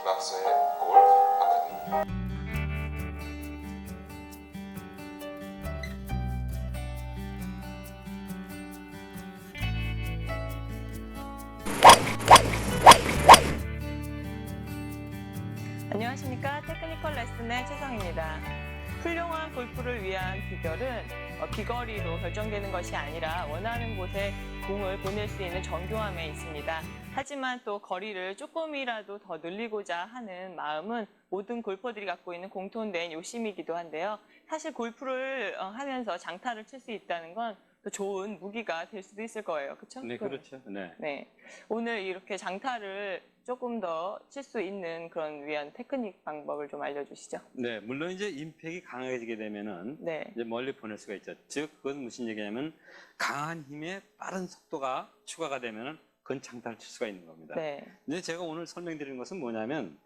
김학서의 골프 아카데미. 안녕하십니까. 테크니컬 레슨의 최성입니다. 훌륭한 골프를 위한 비결은 비거리로 결정되는 것이 아니라 원하는 곳에 공을 보낼 수 있는 정교함에 있습니다. 하지만 또 거리를 조금이라도 더 늘리고자 하는 마음은 모든 골퍼들이 갖고 있는 공통된 욕심이기도 한데요. 사실 골프를 하면서 장타를 칠 수 있다는 건 또 좋은 무기가 될 수도 있을 거예요. 그렇죠? 네, 그렇죠. 네. 네. 오늘 이렇게 장타를 조금 더 칠 수 있는 그런 위한 테크닉 방법을 좀 알려주시죠. 네, 물론 이제 임팩이 강해지게 되면은 네. 이제 멀리 보낼 수가 있죠. 즉, 그건 무슨 얘기냐면 강한 힘에 빠른 속도가 추가가 되면은 그건 장타를 칠 수가 있는 겁니다. 네. 근데 제가 오늘 설명드리는 것은 뭐냐면,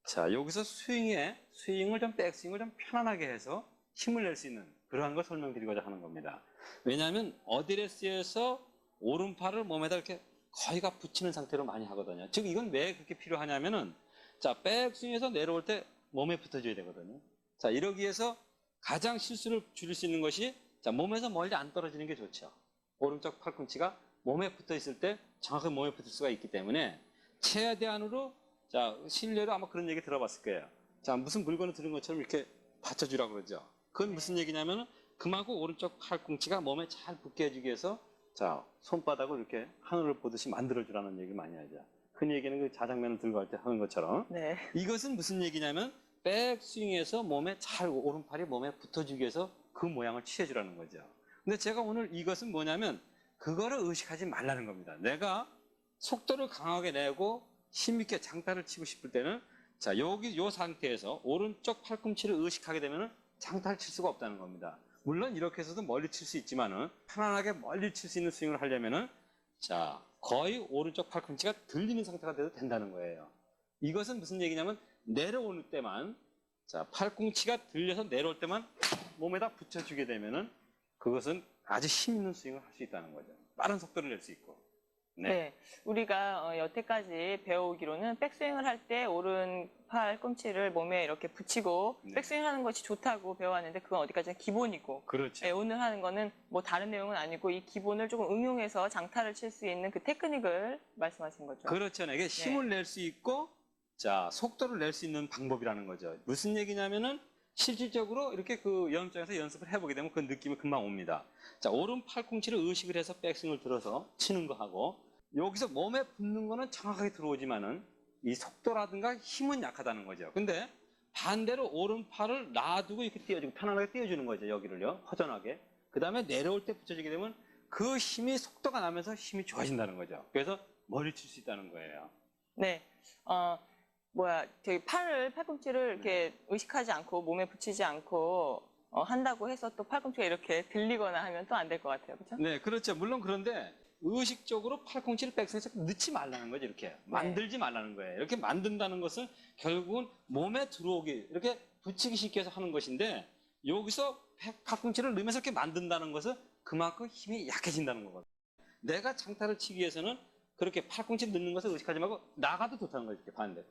자, 여기서 스윙을 좀 백스윙을 좀 편안하게 해서 힘을 낼 수 있는 그러한 걸 설명드리고자 하는 겁니다. 왜냐하면 어드레스에서 오른팔을 몸에다 이렇게 거의가 붙이는 상태로 많이 하거든요. 즉 이건 왜 그렇게 필요하냐면은, 자, 백스윙에서 내려올 때 몸에 붙어줘야 되거든요. 자, 이러기 위해서 가장 실수를 줄일 수 있는 것이, 자, 몸에서 멀리 안 떨어지는 게 좋죠. 오른쪽 팔꿈치가 몸에 붙어 있을 때 정확하게 몸에 붙을 수가 있기 때문에 최대한으로, 자, 실내로 아마 그런 얘기 들어봤을 거예요. 자, 무슨 물건을 들은 것처럼 이렇게 받쳐주라고 그러죠. 그건 무슨 얘기냐면은 그만큼 오른쪽 팔꿈치가 몸에 잘 붙게 해주기 위해서, 자, 손바닥을 이렇게 하늘을 보듯이 만들어주라는 얘기 많이 하죠. 그 얘기는 그 자장면을 들고 갈 때 하는 것처럼. 네. 이것은 무슨 얘기냐면 백스윙에서 몸에 잘 오른팔이 몸에 붙어주기 위해서 그 모양을 취해주라는 거죠. 근데 제가 오늘 이것은 뭐냐면 그거를 의식하지 말라는 겁니다. 내가 속도를 강하게 내고 힘있게 장타를 치고 싶을 때는, 자, 여기 요 상태에서 오른쪽 팔꿈치를 의식하게 되면은 장타를 칠 수가 없다는 겁니다. 물론 이렇게 해서도 멀리 칠 수 있지만은 편안하게 멀리 칠 수 있는 스윙을 하려면은, 자, 거의 오른쪽 팔꿈치가 들리는 상태가 돼도 된다는 거예요. 이것은 무슨 얘기냐면 내려오는 때만, 자, 팔꿈치가 들려서 내려올 때만 몸에다 붙여주게 되면은 그것은 아주 힘 있는 스윙을 할 수 있다는 거죠. 빠른 속도를 낼 수 있고. 네. 우리가 여태까지 배워오기로는 백스윙을 할 때 오른팔 꿈치를 몸에 이렇게 붙이고 네. 백스윙 하는 것이 좋다고 배워왔는데 그건 어디까지나 기본이고. 그렇죠. 네, 오늘 하는 거는 뭐 다른 내용은 아니고 이 기본을 조금 응용해서 장타를 칠 수 있는 그 테크닉을 말씀하신 거죠. 그렇죠. 이게 힘을 낼 수 있고, 자, 속도를 낼 수 있는 방법이라는 거죠. 무슨 얘기냐면은 실질적으로 이렇게 그 연습장에서 연습을 해보게 되면 그 느낌이 금방 옵니다. 자, 오른 팔꿈치를 의식을 해서 백스윙을 들어서 치는 거 하고, 여기서 몸에 붙는 거는 정확하게 들어오지만은 이 속도라든가 힘은 약하다는 거죠. 근데 반대로 오른팔을 놔두고 이렇게 띄워주고 편안하게 띄워주는 거죠. 여기를요. 허전하게. 그 다음에 내려올 때 붙여주게 되면 그 힘이 속도가 나면서 힘이 좋아진다는 거죠. 그래서 멀리 칠 수 있다는 거예요. 네. 저기 팔꿈치를 이렇게 의식하지 않고 몸에 붙이지 않고 한다고 해서 또 팔꿈치가 이렇게 들리거나 하면 또 안 될 것 같아요. 그렇죠? 네, 그렇죠. 물론 그런데 의식적으로 팔꿈치를 백스윙에서 넣지 말라는 거죠. 이렇게 만들지 말라는 거예요. 이렇게 만든다는 것은 결국은 몸에 들어오게 이렇게 붙이기 쉽게 해서 하는 것인데, 여기서 팔꿈치를 넣으면서 이렇게 만든다는 것은 그만큼 힘이 약해진다는 거거든요. 내가 장타를 치기 위해서는 그렇게 팔꿈치 넣는 것을 의식하지 말고 나가도 좋다는 거죠. 이렇게 반대로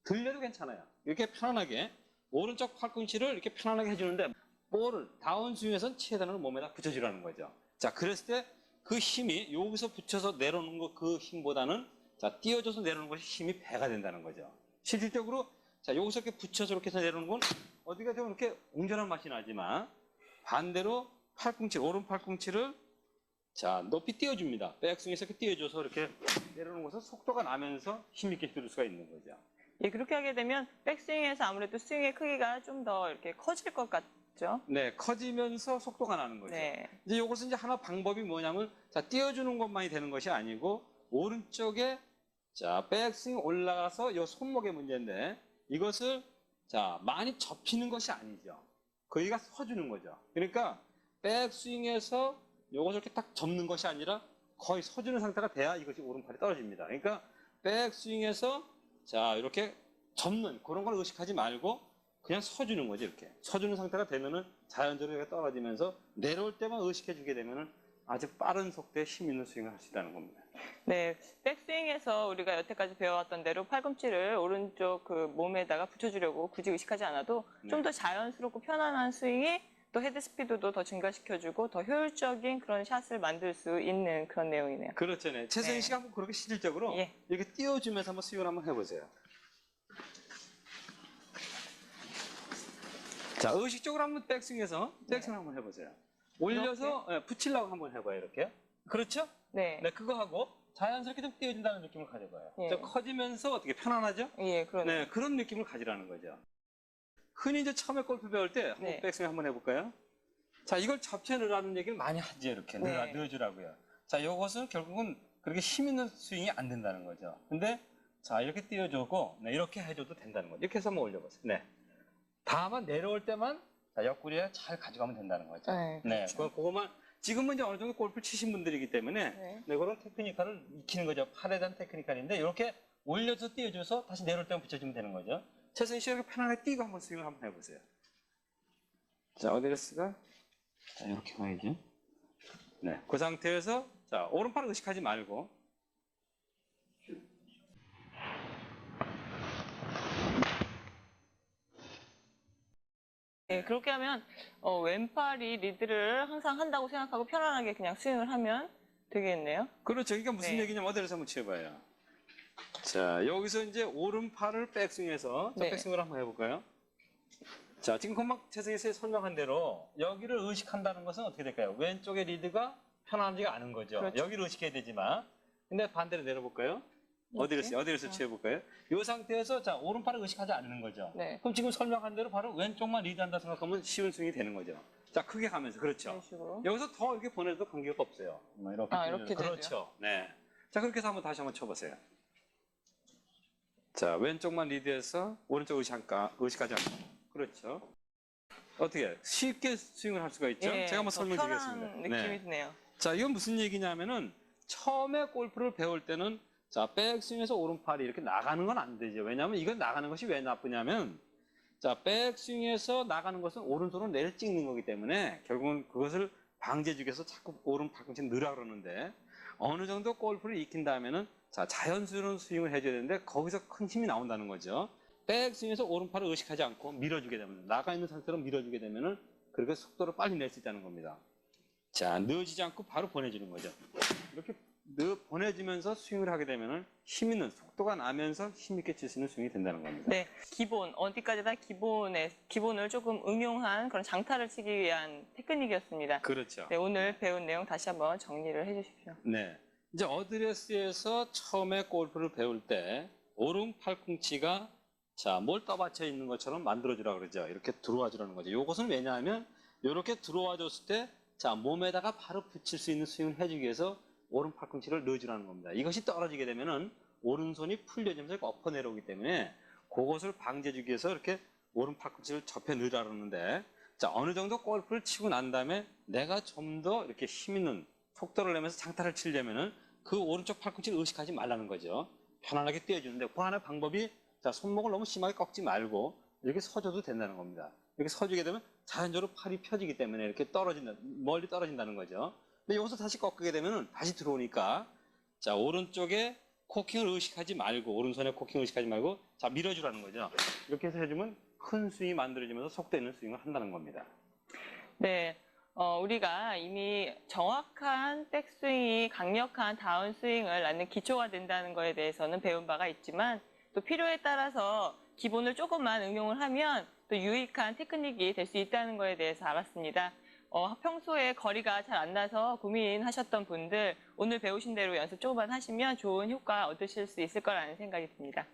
들려도 괜찮아요. 이렇게 편안하게 오른쪽 팔꿈치를 이렇게 편안하게 해주는데, 볼을 다운스윙에서는 최대한으로 몸에다 붙여주라는 거죠. 자, 그랬을 때 그 힘이 여기서 붙여서 내려오는 거 그 힘보다는, 자, 띄워줘서 내려오는 것이 힘이 배가 된다는 거죠. 실질적으로, 자, 여기서 이렇게 붙여서 이렇게 해서 내려오는 건 어디가 좀 이렇게 웅장한 맛이 나지만 반대로 오른 팔꿈치를, 자, 높이 띄워줍니다. 백스윙에서 이렇게 띄워줘서 이렇게 내려오는 것은 속도가 나면서 힘있게 들을 수가 있는 거죠. 예, 그렇게 하게 되면 백스윙에서 아무래도 스윙의 크기가 좀 더 이렇게 커질 것 같죠? 네, 커지면서 속도가 나는 거죠. 네. 이제 이것은 이제 하나 방법이 뭐냐면, 자, 띄워주는 것만이 되는 것이 아니고, 오른쪽에, 자, 백스윙 올라가서 이 손목의 문제인데, 이것을, 자, 많이 접히는 것이 아니죠. 거기가 서주는 거죠. 그러니까, 백스윙에서 이것을 이렇게 딱 접는 것이 아니라 거의 서주는 상태가 돼야 이것이 오른팔이 떨어집니다. 그러니까, 백스윙에서, 자, 이렇게 접는 그런 걸 의식하지 말고, 그냥 서주는 거지. 이렇게 서주는 상태가 되면은 자연적으로 떨어지면서 내려올 때만 의식해 주게 되면은 아주 빠른 속도에 힘 있는 스윙을 할 수 있다는 겁니다. 네, 백스윙에서 우리가 여태까지 배워왔던 대로 팔꿈치를 오른쪽 그 몸에다가 붙여주려고 굳이 의식하지 않아도 좀 더 자연스럽고 편안한 스윙이 또 헤드 스피드도 더 증가시켜주고 더 효율적인 그런 샷을 만들 수 있는 그런 내용이네요. 그렇죠. 네. 최승희 네. 씨가 한번 그렇게 실질적으로 예. 이렇게 띄워주면서 한번 스윙을 한번 해보세요. 자, 의식적으로 한번 백스윙해서 백스윙 한번 해보세요. 올려서 붙이려고 한번 해봐요. 이렇게. 그렇죠? 네. 네, 그거 하고 자연스럽게 좀 띄워진다는 느낌을 가져봐요. 예. 저 커지면서 어떻게 편안하죠? 예, 그러네요. 네, 그런 느낌을 가지라는 거죠. 흔히 이제 처음에 골프 배울 때 한번 네. 백스윙 한번 해볼까요? 자, 이걸 접해 넣으라는 얘기를 많이 하죠. 이렇게 네. 넣어주라고요. 자, 이것은 결국은 그렇게 힘 있는 스윙이 안 된다는 거죠. 근데 자, 이렇게 띄워주고 네, 이렇게 해줘도 된다는 거죠. 이렇게 해서 한번 올려보세요. 네. 다만 내려올 때만 자, 옆구리에 잘 가져가면 된다는 거죠. 네, 네, 그렇죠. 그거만 지금은 이제 어느 정도 골프 치신 분들이기 때문에 네. 네, 그런 테크니컬을 익히는 거죠. 팔에 대한 테크니컬인데 이렇게 올려서 띄워줘서 다시 내려올 때만 붙여주면 되는 거죠. 최승희 씨가 이렇게 편하게 뛰고 한번 스윙을 한번 해보세요. 자, 어드레스가 자, 이렇게 가야죠. 네, 그 상태에서 자, 오른팔을 의식하지 말고 네, 그렇게 하면 왼팔이 리드를 항상 한다고 생각하고 편안하게 그냥 스윙을 하면 되겠네요. 그렇죠. 그러니까 무슨 네. 얘기냐면 어드레스 한번 치워봐요. 자, 여기서 이제 오른팔을 백스윙해서 자, 네. 백스윙을 한번 해볼까요? 자, 지금 금방 최승희 씨 설명한 대로 여기를 의식한다는 것은 어떻게 될까요? 왼쪽의 리드가 편안하지가 않은 거죠. 그렇죠. 여기를 의식해야 되지만. 근데 반대로 내려볼까요? 이렇게? 어디를 치워볼까요? 이 상태에서 자, 오른팔을 의식하지 않는 거죠. 네. 그럼 지금 설명한 대로 바로 왼쪽만 리드한다 생각하면 쉬운 스윙이 되는 거죠. 자, 크게 가면서. 그렇죠. 이런 식으로. 여기서 더 이렇게 보내도 관계가 없어요. 뭐 이렇게. 아, 이렇게 되죠. 그렇죠. 네. 자, 그렇게 해서 다시 한번 쳐보세요. 자, 왼쪽만 리드해서 오른쪽 의식하지 않고. 그렇죠. 어떻게 쉽게 스윙을 할 수가 있죠? 예, 제가 한번 더 설명드리겠습니다. 편한 느낌이 드네요. 자, 이건 무슨 얘기냐면은 처음에 골프를 배울 때는 자, 백스윙에서 오른팔이 이렇게 나가는 건 안 되죠. 왜냐하면 이건 나가는 것이 왜 나쁘냐면 자, 백스윙에서 나가는 것은 오른손으로 내려 찍는 거기 때문에 결국은 그것을 방지해주기 위해서 자꾸 오른 팔꿈치 넣으라 그러는데 어느 정도 골프를 익힌 다음에는 자, 자연스러운 스윙을 해줘야 되는데 거기서 큰 힘이 나온다는 거죠. 백스윙에서 오른팔을 의식하지 않고 밀어주게 되면 나가 있는 상태로 밀어주게 되면은 그렇게 속도를 빨리 낼 수 있다는 겁니다. 자, 넣어지지 않고 바로 보내주는 거죠. 이렇게 보내주면서 스윙을 하게 되면은 힘 있는 속도가 나면서 힘 있게 칠 수 있는 스윙이 된다는 겁니다. 네, 기본 어디까지나 기본을 조금 응용한 그런 장타를 치기 위한 테크닉이었습니다. 그렇죠. 네, 오늘 배운 내용 다시 한번 정리를 해주십시오. 네. 이제 어드레스에서 처음에 골프를 배울 때 오른 팔꿈치가 자, 뭘 떠받쳐 있는 것처럼 만들어주라 그러죠. 이렇게 들어와 주라는 거죠. 이것은 왜냐하면 이렇게 들어와 줬을 때 자, 몸에다가 바로 붙일 수 있는 스윙을 해주기 위해서 오른 팔꿈치를 넣어주라는 겁니다. 이것이 떨어지게 되면은 오른손이 풀려지면서 엎어 내려오기 때문에 그것을 방지해주기 위해서 이렇게 오른 팔꿈치를 접해 넣으라 그러는데 자, 어느 정도 골프를 치고 난 다음에 내가 좀 더 이렇게 힘 있는 속도를 내면서 장타를 치려면은 그 오른쪽 팔꿈치를 의식하지 말라는 거죠. 편안하게 띄워주는데 그 하나의 방법이 자, 손목을 너무 심하게 꺾지 말고 이렇게 서줘도 된다는 겁니다. 이렇게 서주게 되면 자연적으로 팔이 펴지기 때문에 이렇게 멀리 떨어진다는 거죠. 근데 여기서 다시 꺾게 되면 다시 들어오니까 자, 오른쪽에 코킹을 의식하지 말고 오른손에 코킹을 의식하지 말고 자, 밀어주라는 거죠. 이렇게 해서 해주면 큰 스윙이 만들어지면서 속도 있는 스윙을 한다는 겁니다. 네, 우리가 이미 정확한 백스윙이 강력한 다운스윙을 낳는 기초가 된다는 것에 대해서는 배운 바가 있지만 또 필요에 따라서 기본을 조금만 응용을 하면 또 유익한 테크닉이 될 수 있다는 것에 대해서 알았습니다. 평소에 거리가 잘 안 나서 고민하셨던 분들 오늘 배우신 대로 연습 조금만 하시면 좋은 효과 얻으실 수 있을 거라는 생각이 듭니다.